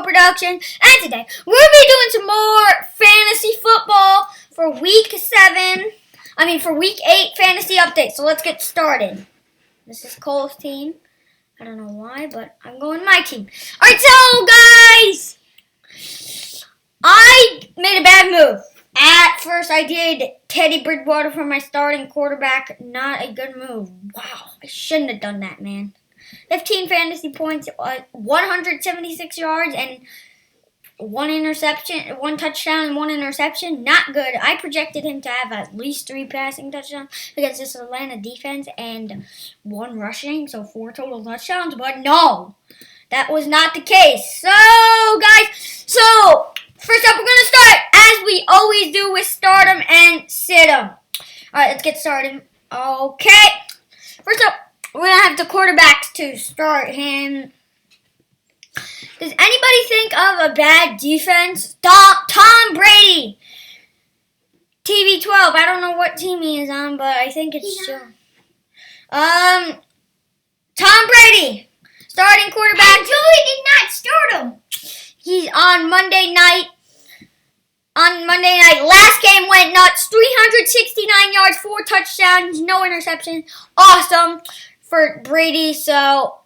Production, and today we're going to be doing some more fantasy football for week 8 fantasy update. So let's get started. This is Cole's team. I don't know why, but I'm going my team. Alright, so guys, I made a bad move. At first, I did Teddy Bridgewater for my starting quarterback. Not a good move. Wow, I shouldn't have done that, man. 15 fantasy points, 176 yards, and one touchdown and one interception. Not good. I projected him to have at least 3 passing touchdowns against this Atlanta defense and 1 rushing, so 4 total touchdowns. But no, that was not the case. So, guys, first up, we're going to start, as we always do, with start 'em and sit 'em. All right, let's get started. Okay. First up, we're going to have the quarterbacks to start him. Does anybody think of a bad defense? Tom Brady. TV12. I don't know what team he is on, but I think it's Tom Brady. Starting quarterback. Joey did not start him. He's on Monday night. Last game went nuts. 369 yards, 4 touchdowns, no interception. Awesome for Brady. So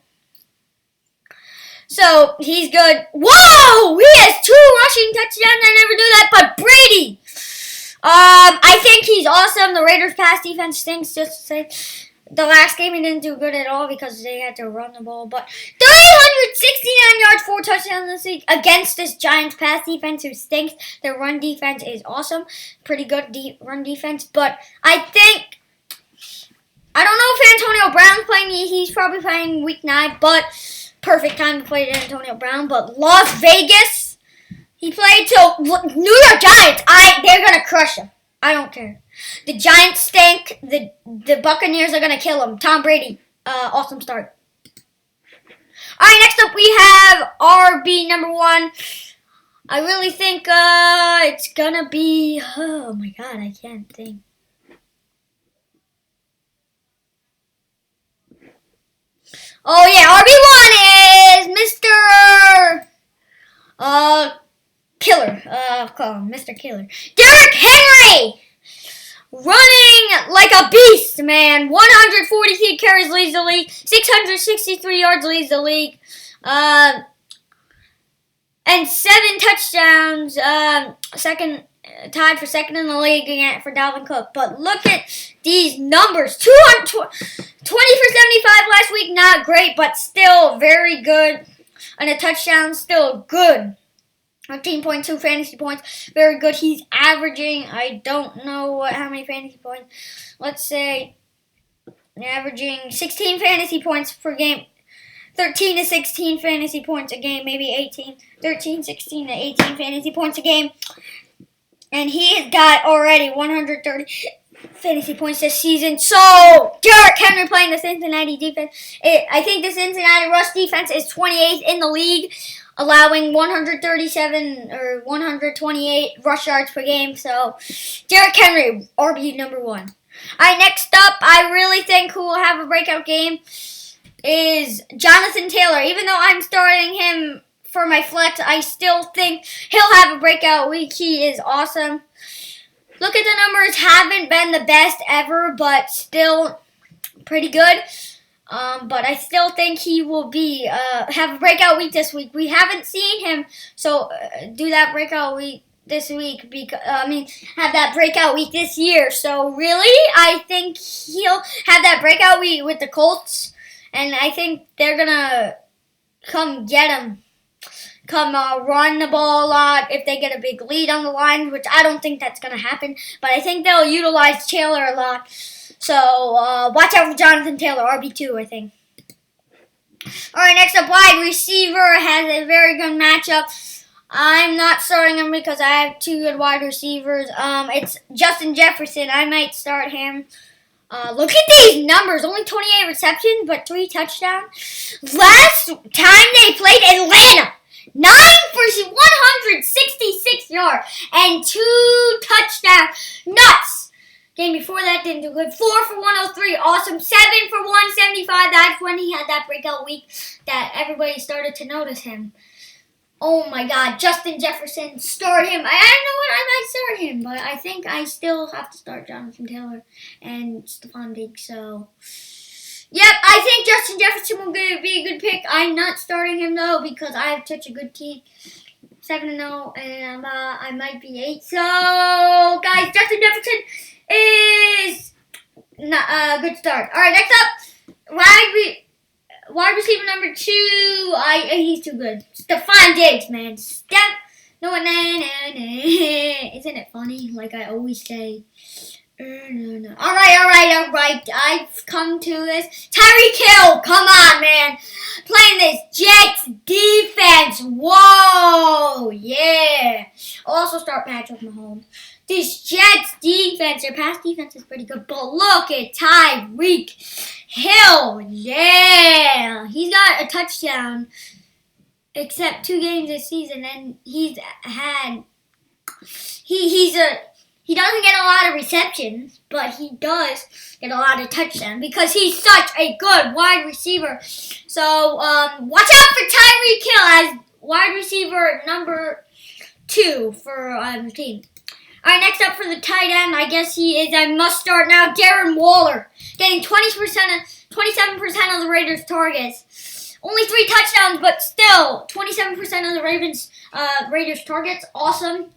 he's good. Whoa! He has 2 rushing touchdowns. I never knew that. But Brady, I think he's awesome. The Raiders' pass defense stinks. Just to say, the last game he didn't do good at all because they had to run the ball. But 369 yards, 4 touchdowns this week against this Giants pass defense who stinks. Their run defense is awesome. Pretty good run defense. But I don't know if Antonio Brown's playing. He's probably playing week 9. But perfect time to play Antonio Brown. But Las Vegas, he played till New York Giants. They're going to crush him. I don't care. The Giants stink. The Buccaneers are going to kill him. Tom Brady, awesome start. All right, next up we have RB number 1. I really think it's going to be, oh my God, I can't think. Oh yeah, RB1 is Mr. Killer. Call him Mr. Killer. Derrick Henry! Running like a beast, man. 143 carries leads the league. 663 yards leads the league. And 7 touchdowns. Tied for second in the league again for Dalvin Cook. But look at these numbers. 20 for 75 last week. Not great, but still very good. And a touchdown, still good. 13.2 fantasy points. Very good. He's averaging, I don't know how many fantasy points. Let's say averaging 16 fantasy points per game. 13 to 16 fantasy points a game. Maybe 18. 13, 16 to 18 fantasy points a game. And he has got already 130 fantasy points this season. So, Derrick Henry playing the Cincinnati defense. I think the Cincinnati rush defense is 28th in the league, allowing 137 or 128 rush yards per game. So, Derrick Henry, RB number 1. All right, next up, I really think who will have a breakout game is Jonathan Taylor. Even though I'm starting him for my flex, I still think he'll have a breakout week. He is awesome. Look at the numbers. Haven't been the best ever, but still pretty good. But I still think he will be have a breakout week this week. We haven't seen him, so do that breakout week this week. Have that breakout week this year. So really, I think he'll have that breakout week with the Colts, and I think they're gonna come get him. Run the ball a lot if they get a big lead on the line, which I don't think that's going to happen. But I think they'll utilize Taylor a lot. So, watch out for Jonathan Taylor, RB2, I think. All right, next up, wide receiver has a very good matchup. I'm not starting him because I have 2 good wide receivers. It's Justin Jefferson. I might start him. Look at these numbers. Only 28 receptions, but 3 touchdowns. Last time they played Atlanta, 9 for 166 yards and 2 touchdowns. Nuts. Game before that didn't do good. 4 for 103. Awesome. 7 for 175. That's when he had that breakout week that everybody started to notice him. Oh my God, Justin Jefferson, start him. I don't know what I might start him, but I think I still have to start Jonathan Taylor and Stephon Diggs. So, yep, I think Justin Jefferson will be a good pick. I'm not starting him though because I have such a good team. 7-0, and I might be 8. So, guys, Justin Jefferson is not a good start. All right, next up, wide receiver number 2. He's too good. Stephon Diggs, man. Isn't it funny? Like I always say. No. All right. I've come to this. Tyreek Hill, come on, man. Playing this Jets defense. Whoa, yeah. Also start Patrick Mahomes. This Jets defense, their pass defense is pretty good, but look at Tyreek Hill. Yeah. He's got a touchdown, except 2 games this season, and he doesn't get a lot of receptions, but he does get a lot of touchdowns because he's such a good wide receiver. So, watch out for Tyreek Hill as wide receiver number 2 for the team. All right, next up for the tight end, I guess he is a must-start now, Darren Waller, getting 27% of the Raiders' targets. Only 3 touchdowns, but still 27% of the Raiders' targets. Awesome.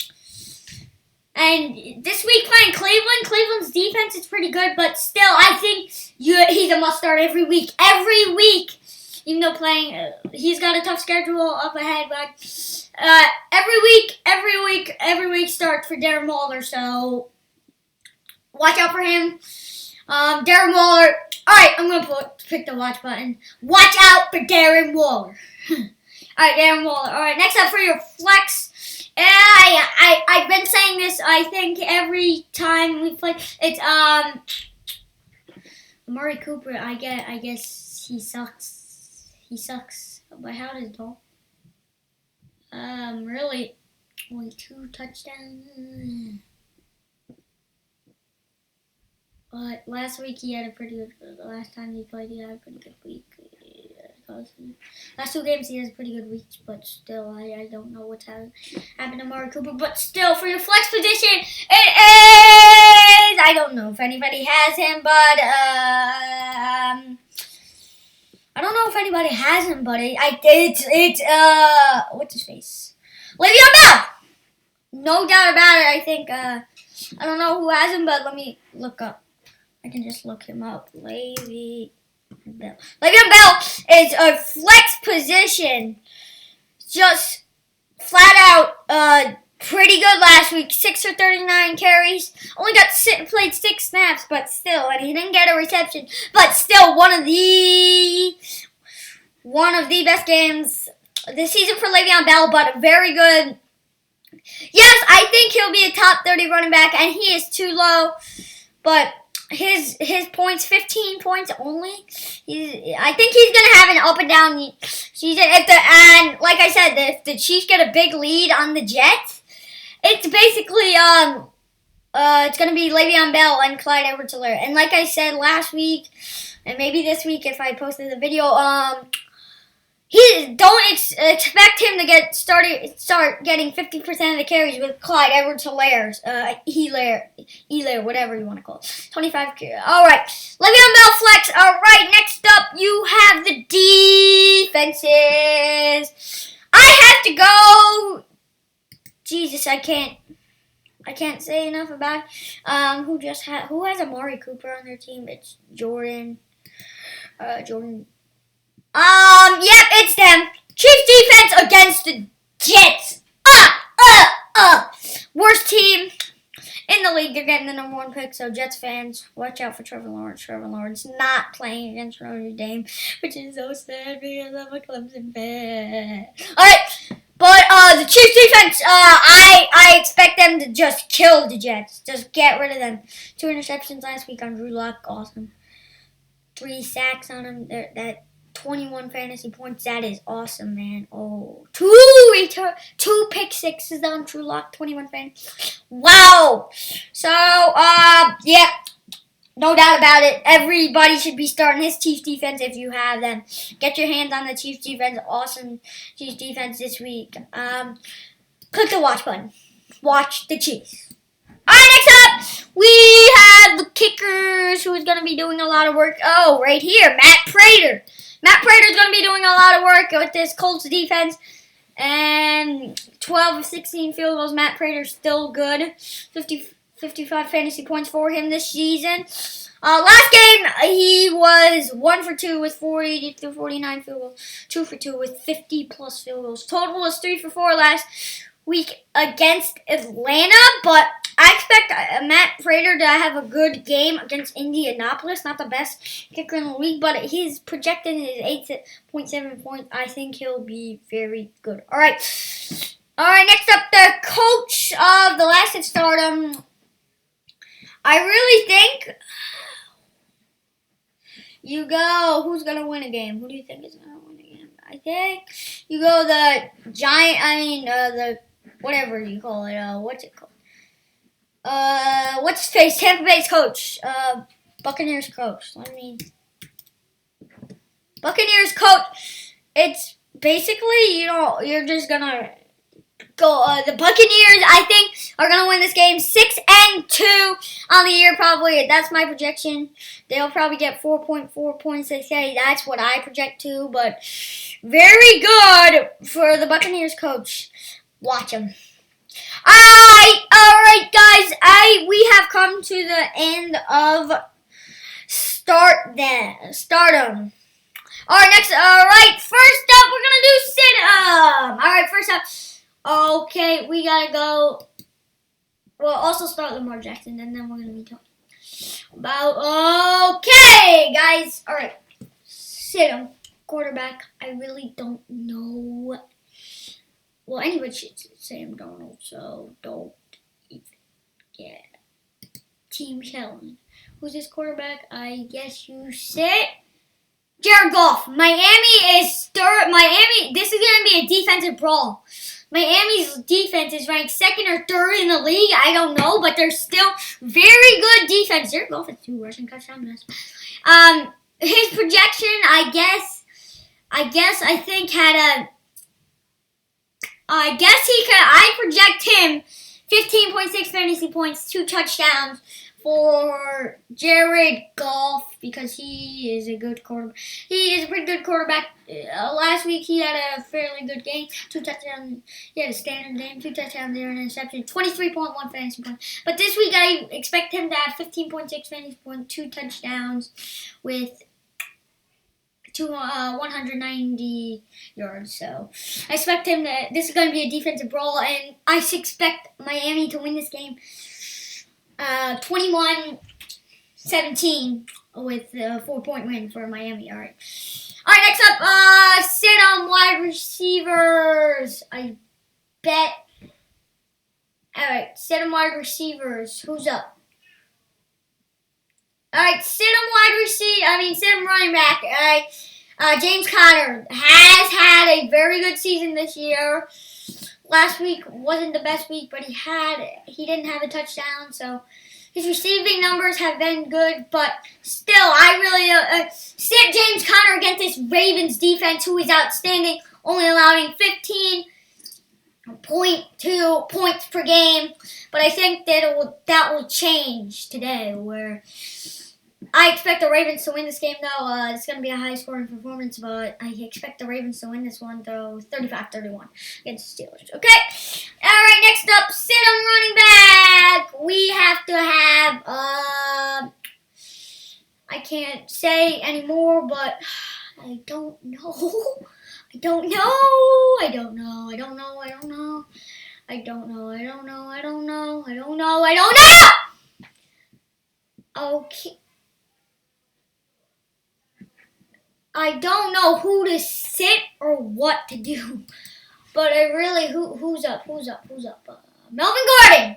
And this week playing Cleveland. Cleveland's defense is pretty good, but still, I think he's a must-start every week. Every week, even though playing, he's got a tough schedule up ahead, but every week start for Darren Waller. So watch out for him. Darren Waller. All right, I'm gonna pick the watch button. Watch out for Darren Waller. All right, Darren Waller. All right, next up for your flex. I've been saying this, I think, every time we play. It's Amari Cooper. I guess he sucks. He sucks. But how did it go? Really, only 2 touchdowns. But last week he had a pretty good. Last time he played, he had a pretty good week. Last 2 games he has pretty good weeks, but still, I don't know what's happened to Amari Cooper. But still, for your flex position, it is. I don't know if anybody has him, but I don't know if anybody has him, but it's what's his face? Le'Veon Bell. No doubt about it. I think I don't know who has him, but let me look up. I can just look him up. Le'Veon Bell is a flex position. Just flat out pretty good last week. 6 for 39 carries. Only played 6 snaps, but still, and he didn't get a reception. But still, one of the best games this season for Le'Veon Bell, but very good. Yes, I think he'll be a top 30 running back, and he is too low, but his points, 15 points only. I think he's gonna have an up and down season. And like I said, if the Chiefs get a big lead on the Jets, it's basically it's gonna be Le'Veon Bell and Clyde Edwards-Helaire. And like I said last week, and maybe this week if I posted the video, don't expect him to start getting 50% of the carries with Clyde Edwards-Helaire, Helaire, whatever you want to call it. 25. All right, Le'Veon Bell flex. All right, next up you have the defenses. I have to go. Jesus, I can't say enough about who has Amari Cooper on their team. It's Jordan. Yep, it's them. Chiefs defense against the Jets. Worst team in the league. They're getting the number 1 pick, so Jets fans, watch out for Trevor Lawrence. Trevor Lawrence not playing against Notre Dame, which is so sad because I'm a Clemson fan. Alright, but the Chiefs defense, I expect them to just kill the Jets. Just get rid of them. 2 interceptions last week on Drew Lock. Awesome. 3 sacks on him. That 21 fantasy points. That is awesome, man. Oh, 2 pick sixes on Drew Lock. 21 fantasy. Wow. So, yeah. No doubt about it. Everybody should be starting his Chiefs defense if you have them. Get your hands on the Chiefs defense. Awesome Chiefs defense this week. Click the watch button. Watch the Chiefs. Alright, next up, we have the kickers who is going to be doing a lot of work. Oh, right here, Matt Prater. Matt Prater is going to be doing a lot of work with this Colts defense. And 12 of 16 field goals. Matt Prater's still good. 55 fantasy points for him this season. Last game, he was 1 for 2 with 40 to 49 field goals. 2 for 2 with 50-plus field goals. Total was 3 for 4 last week against Atlanta. But I expect Matt Prater to have a good game against Indianapolis. Not the best kicker in the league, but he's projected his 8.7 points. I think he'll be very good. All right, next up, the coach of the last stardom. I really think you go, who's going to win a game? Who do you think is going to win a game? I think you go the the, whatever you call it, what's it called? What's his face? Tampa Bay's coach. Buccaneers coach. Buccaneers coach. It's basically, you're just going to go. The Buccaneers, I think, are going to win this game 6-2 on the year, probably. That's my projection. They'll probably get 4.4 points, they say. That's what I project to, but very good for the Buccaneers coach. Watch him. Alright, guys. We have come to the end of Stardom. Alright, first up, we're going to do sit-up. Alright, first up. Okay, we gotta go. Well, also start Lamar Jackson, and then we're gonna be talking about. Okay, guys. All right, sit him. Quarterback. I really don't know. Well, anybody should say Sam Darnold, so don't even get Team Kellen. Who's this quarterback? I guess you sit Jared Goff. Miami. This is gonna be a defensive brawl. Miami's defense is ranked 2nd or 3rd in the league. I don't know, but they're still very good defense. Jared Goff has 2 rushing touchdowns. His projection, I project him 15.6 fantasy points, 2 touchdowns for Jared Goff because he is a good quarterback. He is a pretty good quarterback. Last week he had a fairly good game. 2 touchdowns. He had a standard game. 2 touchdowns, 0 interception. 23.1 fantasy points. But this week I expect him to have 15.6 fantasy points, 2 touchdowns with 190 yards. So I expect him to. This is going to be a defensive brawl, and I expect Miami to win this game 21-17 with a 4-point win for Miami. All right, next up, sit on wide receivers. I bet. All right, sit on wide receivers. Who's up? All right, sit on running back. All right, James Conner has had a very good season this year. Last week wasn't the best week, but he didn't have a touchdown, so his receiving numbers have been good. But still, I really sit James Conner against this Ravens defense, who is outstanding, only allowing 15.2 points per game. But I think that will change today, where I expect the Ravens to win this game, though. It's going to be a high-scoring performance, but I expect the Ravens to win this one, though, 35-31 against the Steelers. Okay? All right, next up, sit on running back. We have to have, I can't say anymore, but I don't know. I don't know. Okay. I don't know who to sit or what to do, but I really who's up? Melvin Gordon.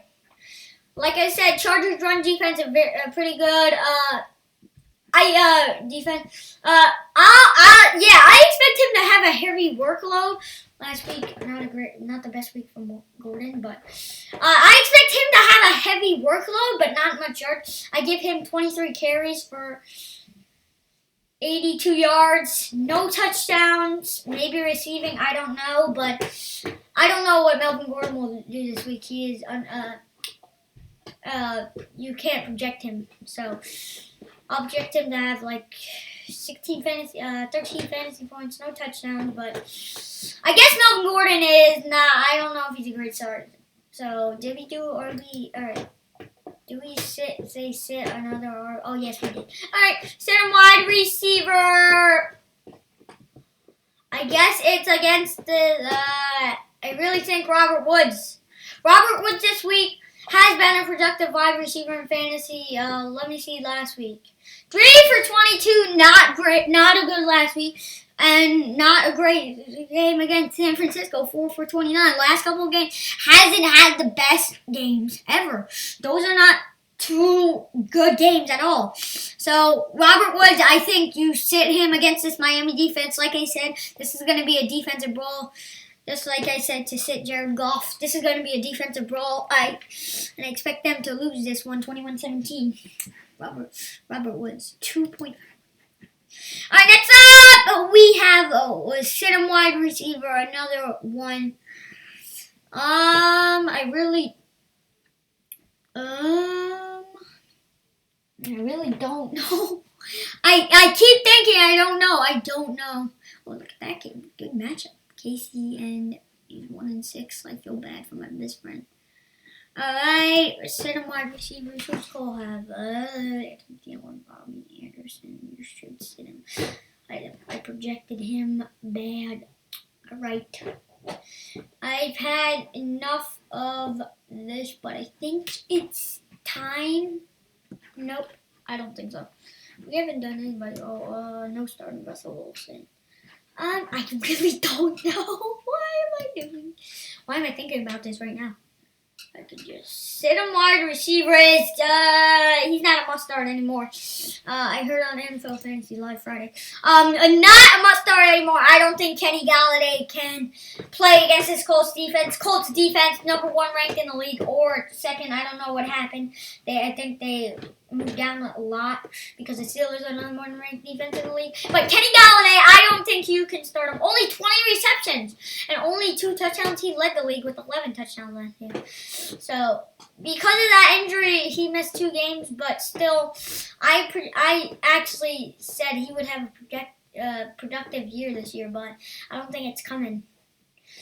Like I said, Chargers run defense are pretty good. Defense. I expect him to have a heavy workload workload. Last week, not the best week for Gordon, but I expect him to have a heavy workload, but not much yards. I give him 23 carries for 82 yards, no touchdowns, maybe receiving, I don't know, but I don't know what Melvin Gordon will do this week. He is, you can't project him, so I'll project him to have like 13 fantasy points, no touchdowns, but I guess Melvin Gordon is not, I don't know if he's a great starter. So, did we do RB, alright. Do we sit another R? Oh, yes, we did. Alright, sit him wide receiver. I guess it's against the, I really think Robert Woods. Robert Woods this week has been a productive wide receiver in fantasy. Let me see last week. 3 for 22, not great, not a good last week. And not a great game against San Francisco, 4 for 29. Last couple of games, hasn't had the best games ever. Those are not 2 good games at all. So, Robert Woods, I think you sit him against this Miami defense. Like I said, this is going to be a defensive brawl. Just like I said to sit Jared Goff, this is going to be a defensive brawl. And I expect them to lose this one, 21-17. Robert Woods, 2.5. All right, next up, we have a sit-em wide receiver, another one. I really don't know. I keep thinking I don't know. Oh, look at that game. Good matchup. Casey and he's 1-6. I feel bad for my best friend. Alright, sit-em wide receivers. Who's Cole have? Thielen, Robbie Anderson. You should sit him. I projected him bad. Alright. I've had enough of this, but I think it's time. Nope, I don't think so. We haven't done anybody. No starting Russell Wilson. I really don't know. Why am I thinking about this right now? I could just sit him wide receivers. He's not a must start anymore. I heard on NFL Fantasy Live Friday. Not a must start anymore. I don't think Kenny Galladay can play against this Colts defense. Colts defense, number 1 ranked in the league, or second. I don't know what happened. I think they moved down a lot because the Steelers are the number 1 ranked defense in the league. But Kenny Galladay, I don't think you can start him. Only 20 receptions and only 2 touchdowns. He led the league with 11 touchdowns last year. So, because of that injury, he missed 2 games, but still, I actually said he would have a productive year this year, but I don't think it's coming.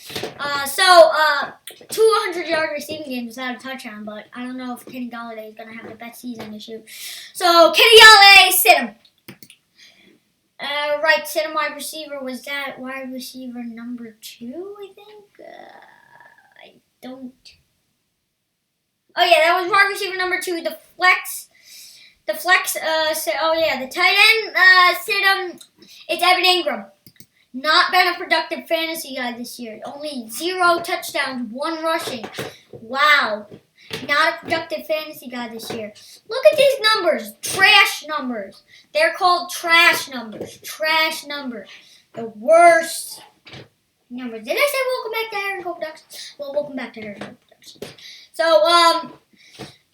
200-yard receiving game without a touchdown, but I don't know if Kenny Galladay is going to have the best season this year. So, Kenny Galladay, sit him. Right, sit him wide receiver. Was that wide receiver number 2, I think? I don't... Oh, yeah, that was wide receiver number 2. The flex, the tight end, sit him. It's Evan Ingram. Not been a productive fantasy guy this year. Only 0 touchdowns, 1 rushing. Wow. Not a productive fantasy guy this year. Look at these numbers. Trash numbers. They're called trash numbers. Trash numbers. The worst numbers. Did I say welcome back to Aaron Cole Productions? Well, welcome back to Aaron Cole Productions. So,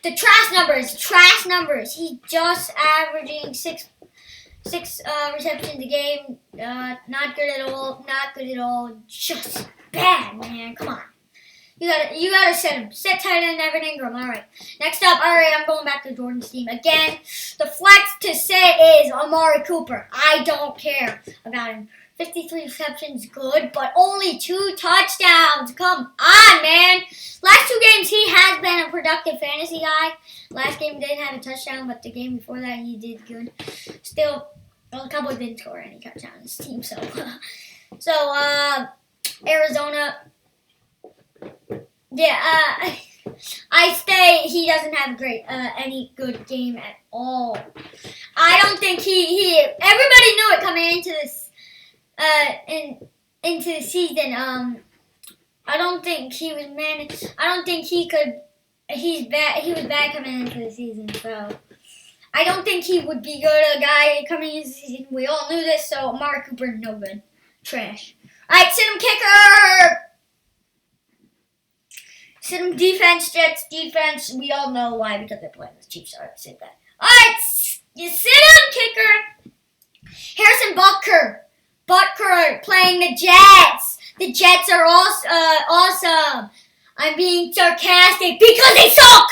the trash numbers. He's just averaging 6 receptions a game. Not good at all. Just bad, man. Come on. You gotta set him. Set tight end Evan Ingram. All right. Next up, I'm going back to Jordan's team again. The flex to sit is Amari Cooper. I don't care about him. 53 receptions, good, but only 2 touchdowns. Come on, man. Last 2 games, he has been a productive fantasy guy. Last game didn't have a touchdown, but the game before that, he did good. Still, well, the Cowboys didn't score any touchdowns on his team, so. Arizona. Yeah, I stay. He doesn't have any good game at all. I don't think everybody knew it coming into this. Into the season, I don't think he was I don't think he could. He's bad. He was bad coming into the season, so I don't think he would be good. A guy coming into the season, we all knew this. So Amari Cooper, no good, trash. Alright, sit him kicker. Sit him defense, Jets defense. We all know why, because they're playing the Chiefs. Alright, sit that. Alright, you sit him kicker. Harrison Butker playing the Jets. The Jets are awesome. I'm being sarcastic because they suck.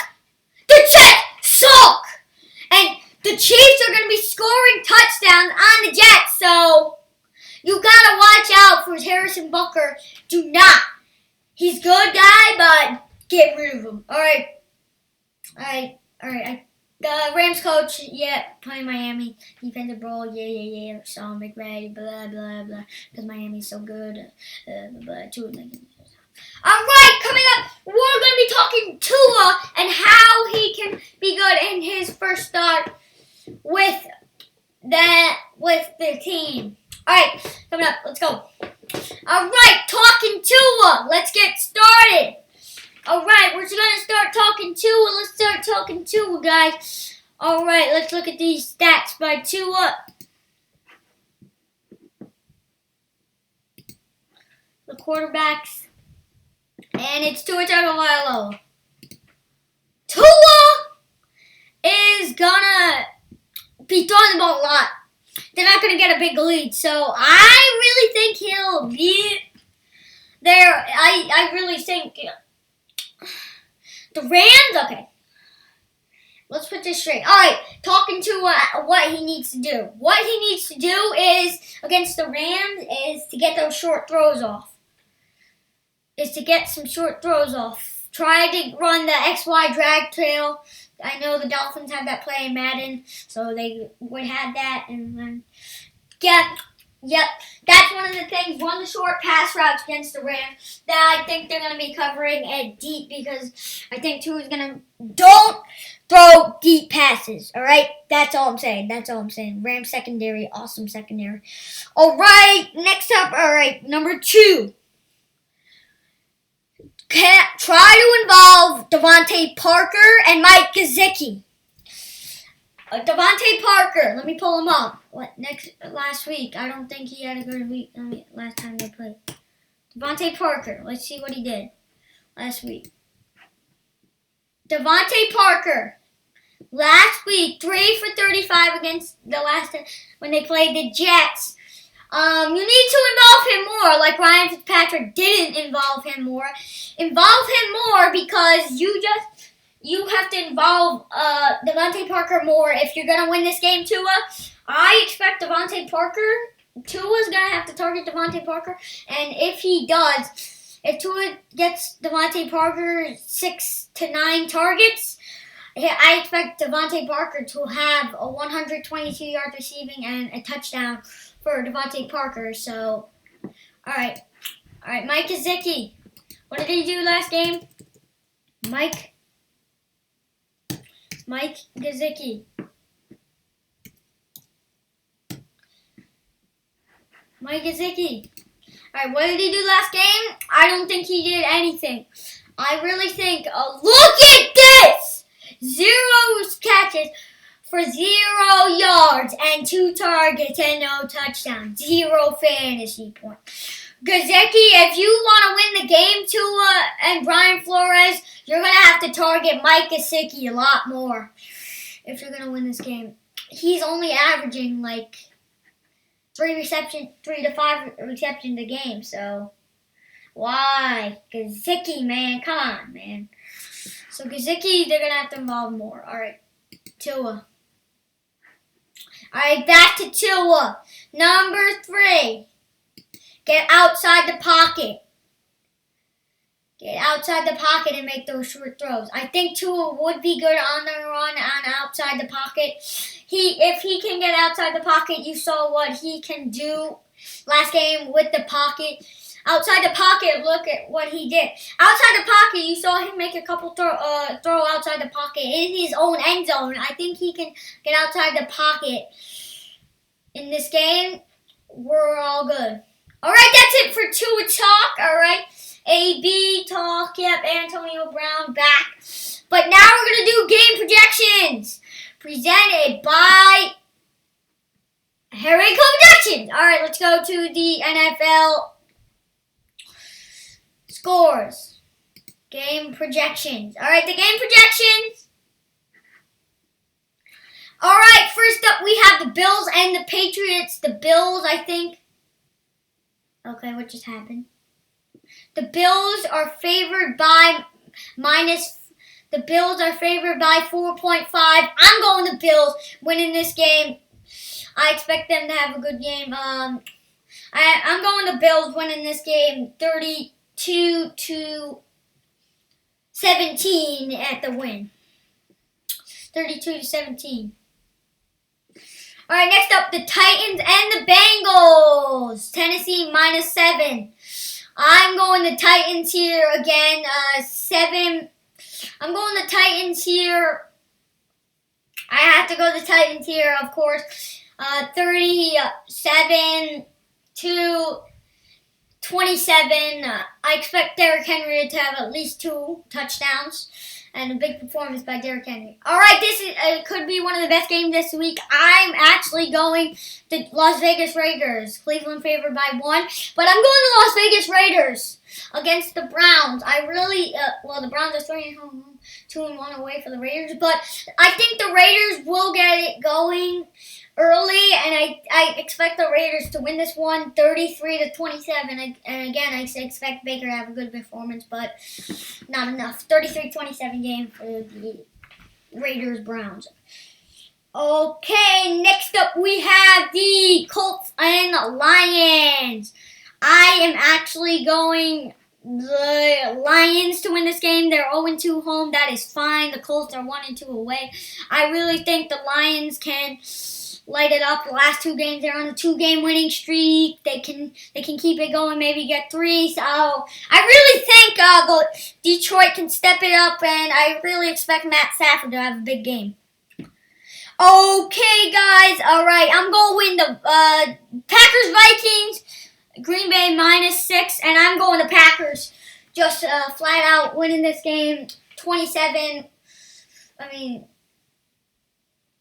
The Jets suck. And the Chiefs are going to be scoring touchdowns on the Jets. So you got to watch out for Harrison Butker. Do not. He's a good guy, but get rid of him. All right. The Rams coach, playing Miami. Defensive role, yeah. Sean McVay, blah, blah, blah. Because Miami's so good. All right, coming up, we're going to be talking Tua and how he can be good in his first start with the team. All right, coming up, let's go. All right, talking Tua. Let's get started. All right, we're just going to start talking Tua. Let's start talking Tua, guys. All right, let's look at these stats by Tua. The quarterbacks. And it's Tua Tagovailoa. Tua is going to be throwing the ball a lot. They're not going to get a big lead. So I really think he'll be there. I really think the Rams, okay. Let's put this straight. All right, talking to what he needs to do. What he needs to do is, against the Rams, is to get those short throws off. Try to run the XY drag trail. I know the Dolphins have that play in Madden, so they would have that. And then, yep, that's one of the things. Run the short pass routes against the Rams. That I think they're going to be covering it deep because I think Tua's going to... Don't throw deep passes, all right? That's all I'm saying. Rams secondary, awesome secondary. All right, next up, all right, number 2. Try to involve Devontae Parker and Mike Gesicki. Devontae Parker, let me pull him up. Last week, I don't think he had a good week last time they played. Devontae Parker, let's see what he did last week. Devontae Parker, last week, 3 for 35 against the last time when they played the Jets. You need to involve him more, like Ryan Fitzpatrick didn't involve him more. Involve him more because you have to involve Devontae Parker more if you're going to win this game, Tua. I expect Devontae Parker. Tua's going to have to target Devontae Parker, and if he does, if Tua gets Devontae Parker 6 to 9 targets, I expect Devontae Parker to have a 122 yards receiving and a touchdown for Devontae Parker. So, all right, Mike Gesicki. What did he do last game? Mike Gesicki. Mike Gesicki. All right, what did he do last game? I don't think he did anything. I really think, look at this! 0 catches for 0 yards and 2 targets and no touchdowns. 0 fantasy points. Gesicki, if you want to win the game, Tua and Brian Flores, you're going to have to target Mike Gesicki a lot more if you're going to win this game. He's only averaging like 3 to 5 receptions a game, so why? Gesicki, man, come on, man. So Gesicki, they're going to have to involve more. All right, Tua. All right, back to Tua. Number 3. Get outside the pocket. Get outside the pocket and make those short throws. I think Tua would be good on the run on outside the pocket. If he can get outside the pocket, you saw what he can do last game with the pocket. Outside the pocket, look at what he did. Outside the pocket, you saw him make a couple throw outside the pocket in his own end zone. I think he can get outside the pocket in this game. We're all good. All right, that's it for Tua talk. All right, AB talk. Yep, Antonio Brown back. But now we're gonna do game projections presented by Harry Projections. All right, let's go to the NFL scores. Game projections. All right, the game projections. All right, first up we have the Bills and the Patriots. The Bills, I think. Okay, what just happened? The Bills are favored by The Bills are favored by 4.5. I'm going the Bills winning this game. I expect them to have a good game. I'm going the Bills winning this game 32-17 at the win. 32-17. All right, next up, the Titans and the Bengals. Tennessee -7. I'm going the Titans here again. 7. I'm going the Titans here. I have to go the Titans here, of course. 37-27. I expect Derrick Henry to have at least 2 touchdowns. And a big performance by Derrick Henry. All right, this could be one of the best games this week. I'm actually going to Las Vegas Raiders. Cleveland favored by 1. But I'm going to Las Vegas Raiders against the Browns. I really, the Browns are 2-1 away for the Raiders. But I think the Raiders will get it going early, and I expect the Raiders to win this one 33-27. And again, I expect Baker to have a good performance, but not enough. 33-27 game for the Raiders-Browns. Okay, next up we have the Colts and the Lions. I am actually going the Lions to win this game. They're 0-2 home. That is fine. The Colts are 1-2 away. I really think the Lions can light it up. The last 2 games, they're on a 2-game winning streak. They can keep it going, maybe get 3. So I really think Detroit can step it up, and I really expect Matt Stafford to have a big game. Okay, guys. All right, I'm going to win the Packers-Vikings, Green Bay -6, and I'm going the Packers. Just flat out winning this game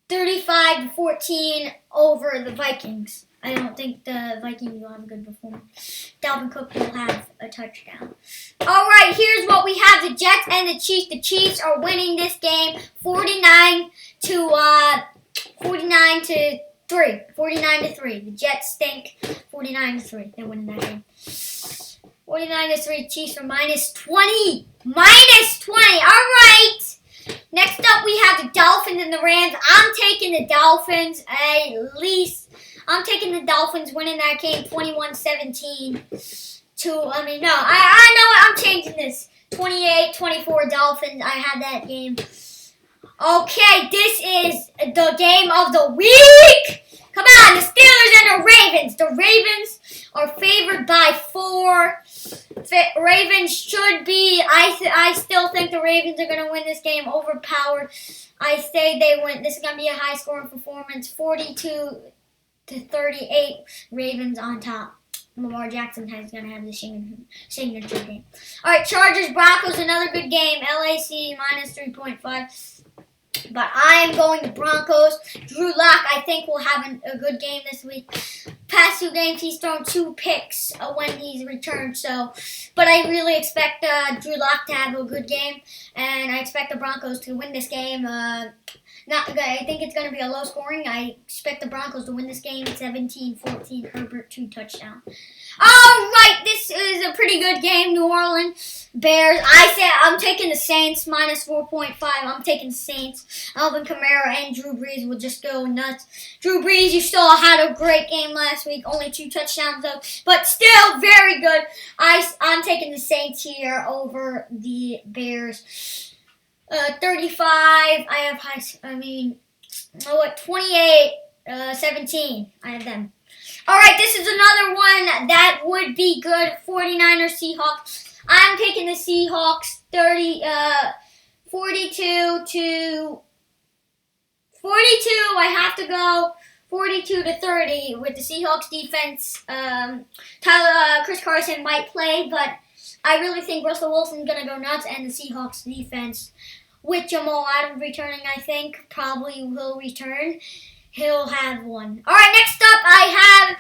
35-14 over the Vikings. I don't think the Vikings will have a good performance. Dalvin Cook will have a touchdown. All right, here's what we have. The Jets and the Chiefs. The Chiefs are winning this game 49-3. 49-3. The Jets stink. 49-3. They're winning that game. 49-3. Chiefs are -20. -20. All right. Next up, we have the Dolphins and the Rams. I'm taking the Dolphins at least. I'm taking the Dolphins winning that game 21-17. I know what. I'm changing this. 28-24 Dolphins. I had that game. Okay, this is the game of the week. Come on, the Steelers and the Ravens. The Ravens are favored by 4. Ravens should be. I still think the Ravens are going to win this game. Overpowered. I say they win. This is going to be a high-scoring performance. 42-38. Ravens on top. Lamar Jackson is going to have the signature game. All right, Chargers, Broncos, another good game. LAC -3.5. But I am going to Broncos. Drew Lock, I think, will have a good game this week. Past 2 games, he's thrown 2 picks when he's returned. But I really expect Drew Lock to have a good game, and I expect the Broncos to win this game. I think it's going to be a low scoring. I expect the Broncos to win this game 17-14. Herbert 2 touchdowns. All right, this is a pretty good game. New Orleans Bears. I'm taking the Saints -4.5. I'm taking the Saints. Alvin Kamara and Drew Brees will just go nuts. Drew Brees, you still had a great game last week. Only 2 touchdowns though, but still very good. I'm taking the Saints here over the Bears. 35. 28-17. I have them. All right, this is another one that would be good. 49ers Seahawks. I'm taking the Seahawks 42-42. I have to go 42-30 with the Seahawks defense. Chris Carson might play, but I really think Russell Wilson's going to go nuts, and the Seahawks defense with Jamal Adams returning, I think, probably will return. He'll have one. All right, next up I have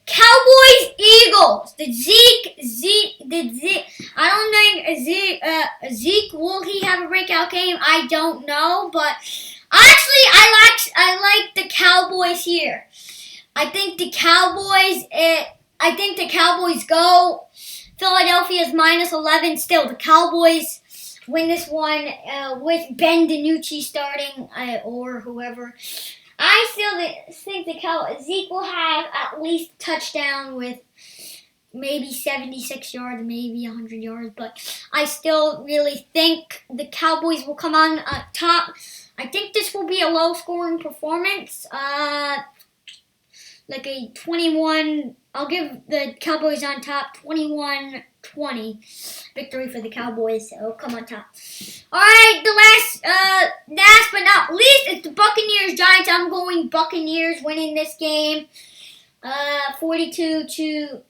Cowboys, Eagles. I don't think Zeke, will he have a breakout game? I don't know, but actually, I like the Cowboys here. I think the Cowboys go. Philadelphia's -11. Still, the Cowboys win this one with Ben DiNucci starting or whoever. I still think Zeke will have at least a touchdown with maybe 76 yards, maybe 100 yards, but I still really think the Cowboys will come on top. I think this will be a low-scoring performance, like a 21. I'll give the Cowboys on top 21-20 victory for the Cowboys. So come on top. All right, the last but not least, it's the Buccaneers Giants. I'm going Buccaneers winning this game, 42 to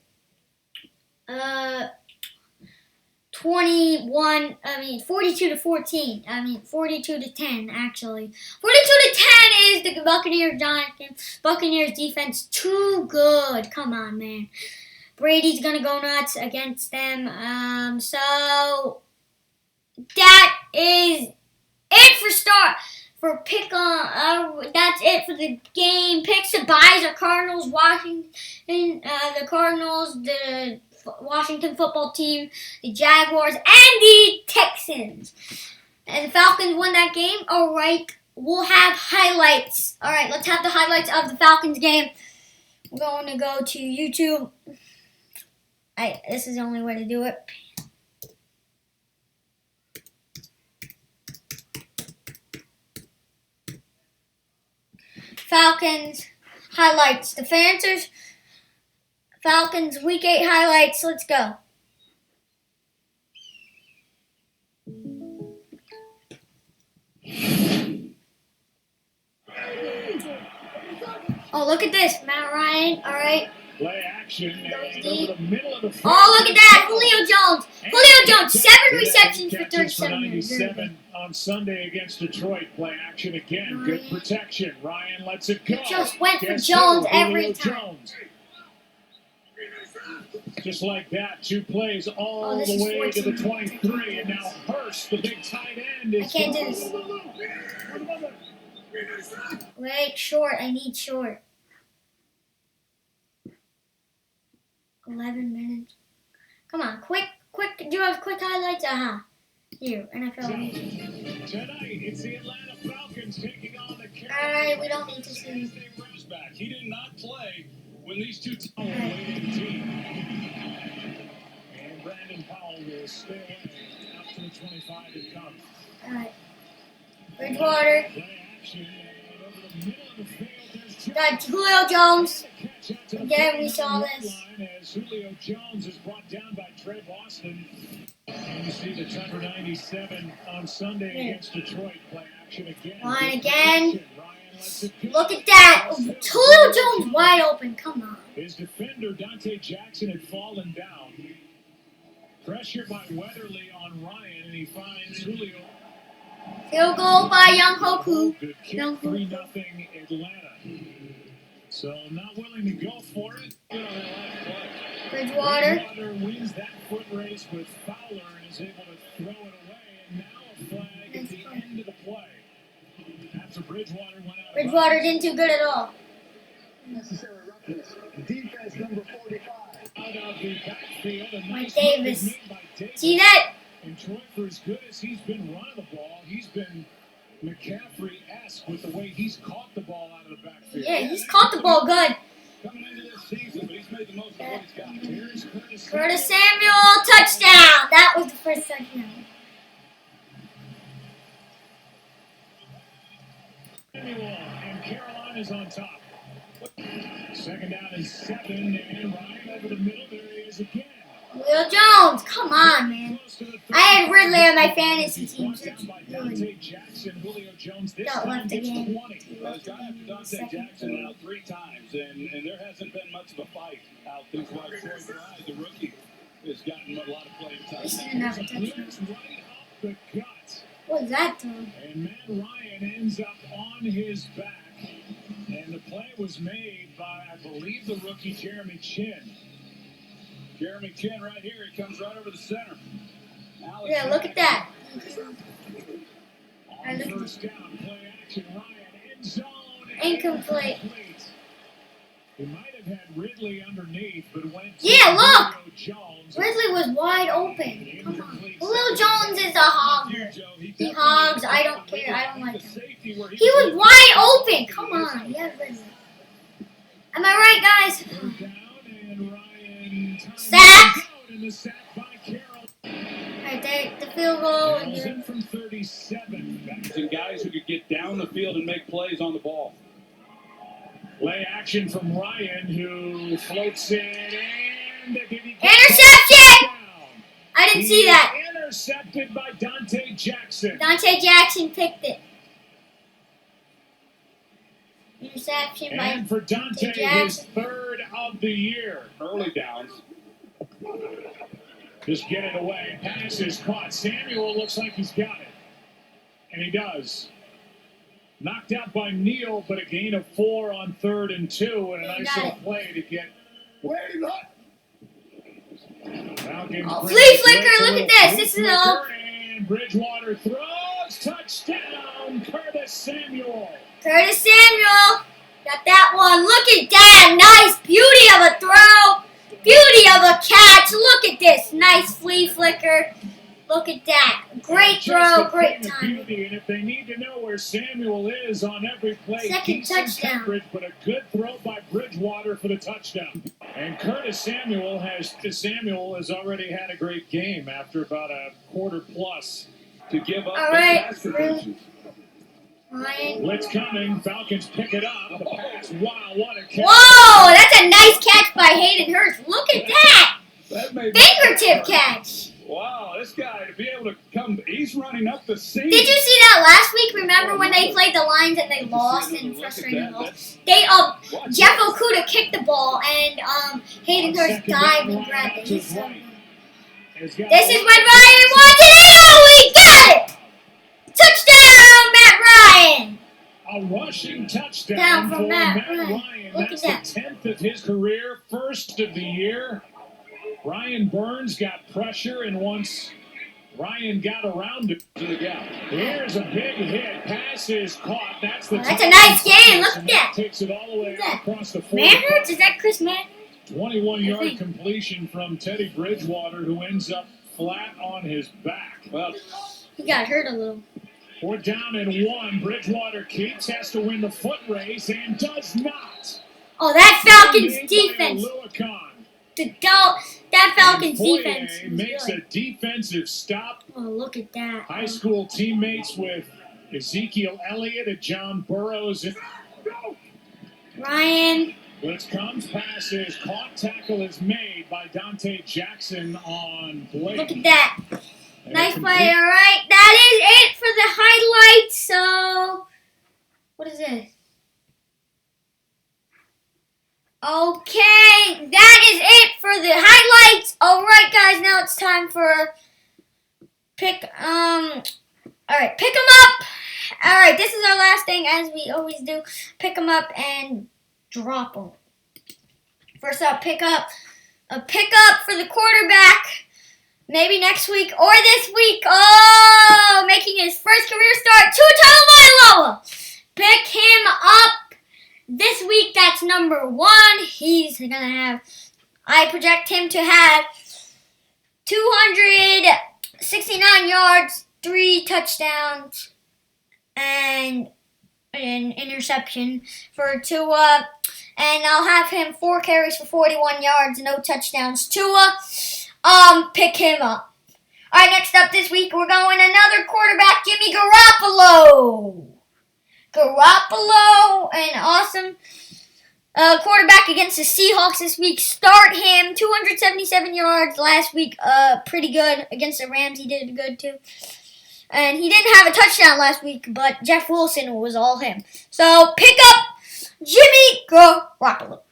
21. 42 to 14. 42 to 10 actually. 42 to 10 is the Buccaneers Giants. Buccaneers defense too good. Come on, man. Brady's gonna go nuts against them. So that is it for pick on. That's it for the game. Picks and buys are Cardinals, Washington, the Cardinals, the Washington football team, the Jaguars, and the Texans. And the Falcons won that game. All right, we'll have highlights. All right, let's have the highlights of the Falcons game. We're going to go to YouTube. This is the only way to do it. Falcons highlights. The Panthers. Falcons Week 8 highlights. Let's go. Oh, look at this. Matt Ryan. All right. Play action and over the middle of the field. Oh, look at that. Julio Jones. 7 receptions for 37 97 on Sunday against Detroit. Play action again. Good protection. Ryan lets it go. He just went for Jones every time. Just like that, 2 plays all the way to the 23, and now Hurst, the big tight end, is. I can't do this. Wait, short. I need short. 11 minutes. Come on, quick. Do you have quick highlights? Here, NFL. Tonight, it's the Atlanta Falcons taking on the Carolina. All right, we don't need to see. He did not play when these two teams were away in the team. And Brandon Powell will stay away up to the 25 it comes. All right. Bridgewater. Got Julio Jones. Again, we saw this. As Julio Jones is brought down by Trey Boston. And you see the number 97 on Sunday against Detroit. Play action again. Line again. Look at that. Julio Jones wide open. Come on. His defender, Dante Jackson, had fallen down. Pressure by Weatherly on Ryan, and he finds Julio. Field goal by Young Hoku. Good kick, 3-0 Atlanta. So not willing to go for it. Bridgewater wins that foot race with Fowler and is able to throw it away. And now a flag at the end of the play. After Bridgewater went out. Bridgewater didn't do good at all. Necessary roughness. Defense number 45. Out of the backfield. Mike Davis. See that? And Troy, for as good as he's been running the ball, he's been McCaffrey-esque with the way he's caught the ball out of the backfield. Yeah, he's caught the ball good. Coming into this season, but he's made the most of what he's got. Here's Curtis Samuel, touchdown. That was the first touchdown. Samuel, and Carolina's on top. Second down and 7, and Ryan over the middle. There he is again. Julio Jones, come on, man. I had Ridley on my fantasy team. Dante Jackson, Julio Jones this Got left time again. 20. It's gone after Dante Jackson out 3 times, and there hasn't been much of a fight out there. Troy Grimes, the rookie, has gotten a lot of playing time. He didn't have a touchdown. Right up the gut. What was that, though? And Matt Ryan ends up on his back. And And the play was made by, I believe, the rookie Jeremy Chin. Jeremy Chin right here. He comes right over the center. Alex Yeah, look at that. On first down, play action, Ryan, end zone. Incomplete. He might have had Ridley underneath, but went to Yeah, look! Julio Jones. Ridley was wide open. Come on. Julio Jones is a hogger. He hogs. I don't care. I don't like him. He was wide open. Come on. Yeah, Ridley. Am I right, guys? Sack. Right there, the field goal. In from 37. Some guys who could get down the field and make plays on the ball. Play action from Ryan, who floats it and Interception! I didn't see that. Intercepted by Dante Jackson. Dante Jackson picked it. Interception by And for Dante, his Jackson. third of the year. Early downs. Just get it away. Pass is caught. Samuel looks like he's got it. And he does. Knocked out by Neal, but a gain of 4 on 3rd and 2. And a nice little play to get. Wait up. Flea flicker, look at this. This is all. And Bridgewater throws. Touchdown, Curtis Samuel. Curtis Samuel. Got that one. Look at that. Nice beauty of a throw. Beauty of a catch. Look at this. Nice flea flicker. Look at that. Great throw. Great timing. And if they need to know where Samuel is on every play, Second decent touchdown. coverage, but a good throw by Bridgewater for the touchdown. And Curtis Samuel has already had a great game after about a quarter plus. To give up All big right. pass completions. Ryan. Blitz coming. Falcons pick it up. The pass. Wow, what a catch. Whoa, that's a nice catch by Hayden Hurst. Look at that. That made Fingertip catch. Wow, this guy to be able to come, he's running up the seam. Did you see that last week? Remember when they played the Lions and they lost in frustrating loss? They Jeff Okuda kicked the ball and Hayden Hurst dived and grabbed it. He's so good. This is what Ryan wanted. Oh, he got it! Touchdown, Matt Ryan! A rushing touchdown Down from for Matt Ryan. Ryan. Look That's at the 10th of his career, first of the year. Ryan Burns got pressure, and once Ryan got around it to the gap. Here's a big hit. Pass is caught. That's a nice game. Look at that. Takes it all the way across the 40. Manhurst? Is that Chris Manhurst? 21-yard completion from Teddy Bridgewater, who ends up flat on his back. Well, He got hurt a little. 4 down and 1. Bridgewater keeps, has to win the foot race, and does not. Oh, that Falcons Made by defense. Oluokun. That Falcons Foye defense was makes good. a defensive stop. Oh, look at that. High school teammates with Ezekiel Elliott and John Burrows. Ryan. Blitz comes, pass is caught, tackle is made by Dante Jackson on Blake. Look at that. Nice play, all right. That is it for the highlights. So, what is this? Okay, that is it for the highlights. All right, guys, now it's time for pick 'em up. All right, this is our last thing, as we always do. Pick 'em up and drop 'em. First up, pick up for the quarterback. Maybe next week or this week. Oh, making his first career start, Tua Tagovailoa. Pick him up this week. That's number 1. He's going to have, I project him to have 269 yards, 3 touchdowns, and an interception for Tua. And I'll have him 4 carries for 41 yards, no touchdowns. Tua. Pick him up. All right, next up this week, we're going another quarterback, Jimmy Garoppolo. An awesome quarterback against the Seahawks this week. Start him. 277 yards last week. Pretty good. Against the Rams, he did good too. And he didn't have a touchdown last week, but Jeff Wilson was all him. So pick up Jimmy Garoppolo.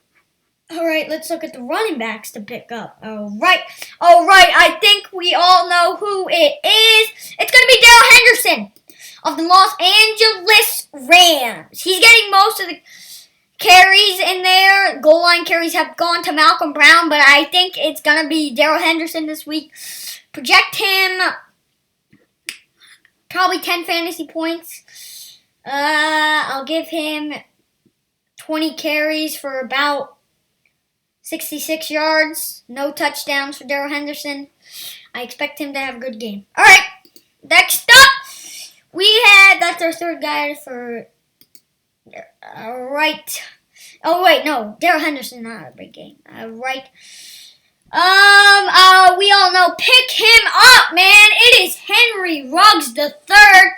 All right, let's look at the running backs to pick up. All right. I think we all know who it is. It's going to be Darrell Henderson of the Los Angeles Rams. He's getting most of the carries in there. Goal line carries have gone to Malcolm Brown, but I think it's going to be Darrell Henderson this week. Project him probably 10 fantasy points. I'll give him 20 carries for about 66 yards. No touchdowns for Darrell Henderson. I expect him to have a good game. All right, next up, that's our third guy for, right. Oh, wait, no, Darrell Henderson, not a big game. Right. We all know, pick him up, man. It is Henry Ruggs III.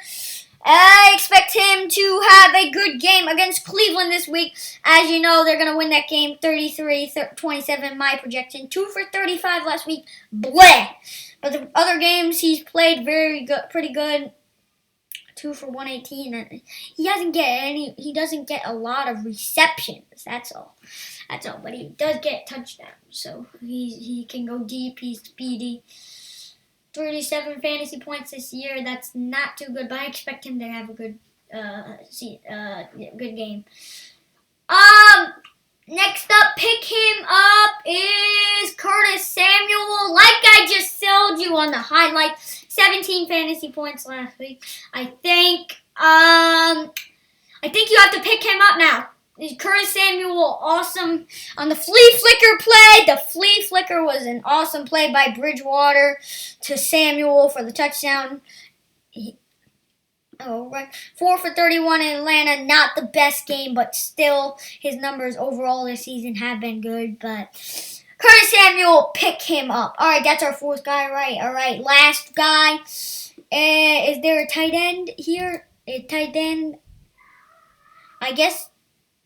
I expect him to have a good game against Cleveland this week. As you know, they're going to win that game 33-27, my projection. 2 for 35 last week. Bleh. But the other games, he's played pretty good. 2 for 118. He doesn't get a lot of receptions. That's all. But he does get touchdowns. So he can go deep. He's speedy. 37 fantasy points this year. That's not too good, but I expect him to have a good good game. Next up, pick him up is Curtis Samuel. Like I just told you on the highlight, 17 fantasy points last week. I think you have to pick him up now. Curtis Samuel, awesome on the flea flicker play. The flea flicker was an awesome play by Bridgewater to Samuel for the touchdown. 4 for 31 in Atlanta. Not the best game, but still his numbers overall this season have been good. But Curtis Samuel, pick him up. All right, that's our fourth guy, right? All right, last guy. Is there a tight end here? A tight end? I guess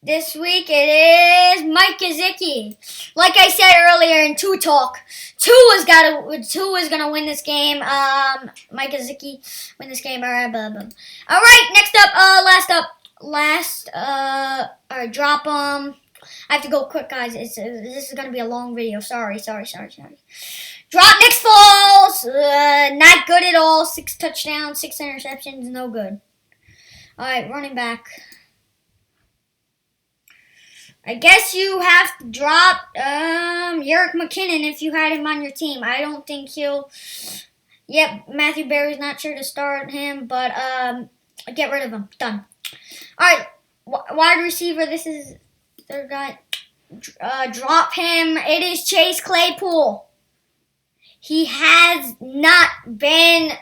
this week it is Mike Gesicki. Like I said earlier in Two Talk, Tua is gonna win this game. Mike Gesicki win this game. All right, blah, blah. All right, next up, all right, drop I have to go quick, guys. This is gonna be a long video. Sorry. Drop Nick Foles. Not good at all. 6 touchdowns, 6 interceptions, no good. All right, running back. I guess you have to drop Jerick McKinnon if you had him on your team. I don't think he'll. Yep, Matthew Berry's not sure to start him, but get rid of him. Done. All right, wide receiver. This is third guy. Drop him. It is Chase Claypool. He has not been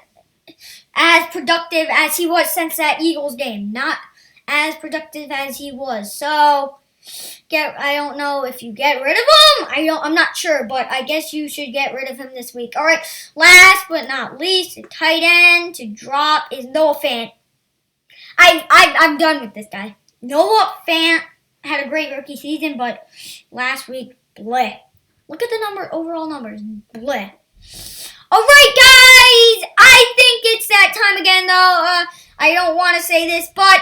as productive as he was since that Eagles game. Not as productive as he was. So. I don't know if you get rid of him. I'm not sure, but I guess you should get rid of him this week. All right, last but not least, the tight end to drop is Noah Fant. I'm done with this guy. Noah Fant had a great rookie season, but last week, bleh. Look at the overall numbers, bleh. All right, guys, I think it's that time again, though. I don't want to say this, but.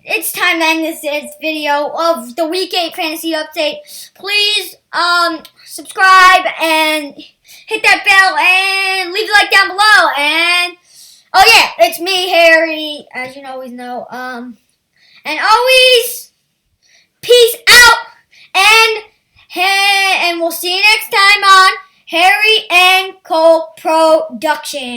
It's time to end this video of the Week 8 Fantasy Update. Please subscribe and hit that bell and leave a like down below. And oh yeah, it's me, Harry, as you always know. And always peace out and we'll see you next time on Harry and Cole Production.